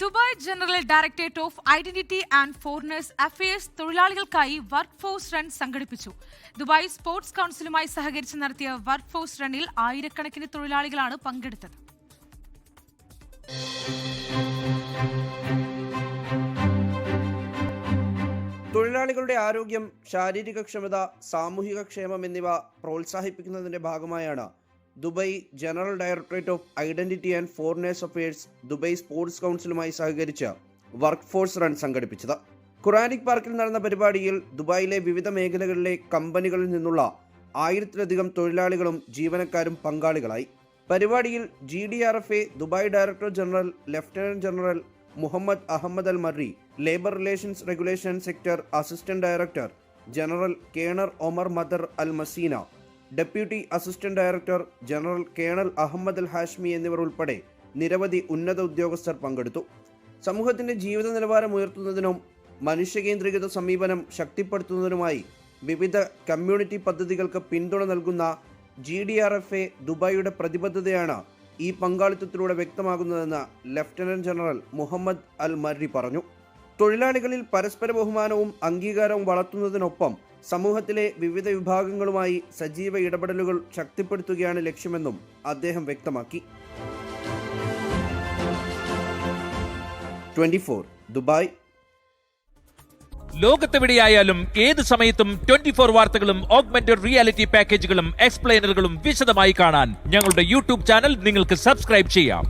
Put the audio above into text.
Dubai General Directorate of Identity and Foreigners affairs തൊഴിലാളികൾക്കായി work force run സംഘടിപ്പിച്ചു. Dubai sports കൌൺസിലുമായി സഹകരിച്ച് നടത്തിയ work force റണ്ണിൽ ആയിരക്കണക്കിന് തൊഴിലാളികളാണ് പങ്കെടുത്തത്. തൊഴിലാളികളുടെ ആരോഗ്യം, ശാരീരിക ക്ഷമത, സാമൂഹിക ക്ഷേമം എന്നിവ പ്രോത്സാഹിപ്പിക്കുന്നതിന്റെ ഭാഗമായാണ് Dubai General Directorate of Identity and Foreigners Affairs Dubai Sports കൗൺസിലുമായി സഹകരിച്ച് വർക്ക് ഫോഴ്സ് റൺ സംഘടിപ്പിച്ചത്. ഖുറാനിക് പാർക്കിൽ നടന്ന പരിപാടിയിൽ ദുബായിലെ വിവിധ മേഖലകളിലെ കമ്പനികളിൽ നിന്നുള്ള 1000-ലധികം തൊഴിലാളികളും ജീവനക്കാരും പങ്കാളികളായി. പരിപാടിയിൽ GDRFA Dubai director general lieutenant general Mohammed Ahmed Al Marri, labour relations regulation sector assistant director general colonel Omar Madar Al Mazeena, deputy assistant director general colonel Ahmed Al Hashmi എന്നിവർ ഉൾപ്പെടെ നിരവധി ഉന്നത ഉദ്യോഗസ്ഥർ പങ്കെടുത്തു. സമൂഹത്തിന്റെ ജീവിത നിലവാരം ഉയർത്തുന്നതിനും മനുഷ്യകേന്ദ്രീകൃത സമീപനം ശക്തിപ്പെടുത്തുന്നതിനുമായി വിവിധ കമ്മ്യൂണിറ്റി പദ്ധതികൾക്ക് പിന്തുണ നൽകുന്ന GDRFA ദുബായിയുടെ പ്രതിബദ്ധതയാണ് ഈ പങ്കാളിത്തത്തിലൂടെ വ്യക്തമാകുന്നതെന്ന് ലഫ്റ്റനന്റ് ജനറൽ മുഹമ്മദ് അൽ മർരി പറഞ്ഞു. തൊഴിലാളികളിൽ പരസ്പര ബഹുമാനവും അംഗീകാരവും വളർത്തുന്നതിനൊപ്പം സമൂഹത്തിലെ വിവിധ വിഭാഗങ്ങളുമായി സജീവ ഇടപെടലുകൾ ശക്തിപ്പെടുത്തുകയാണ് ലക്ഷ്യമെന്നും അദ്ദേഹം വ്യക്തമാക്കി. 24 ദുബായ്. ലോകത്തെവിടെയായാലും ഏത് സമയത്തും 24 വാർത്തകളും ഓഗ്മെന്റഡ് റിയാലിറ്റി പാക്കേജുകളും എക്സ്പ്ലെയിനറുകളും വിശദമായി കാണാൻ ഞങ്ങളുടെ യൂട്യൂബ് ചാനൽ നിങ്ങൾക്ക് സബ്സ്ക്രൈബ് ചെയ്യാം.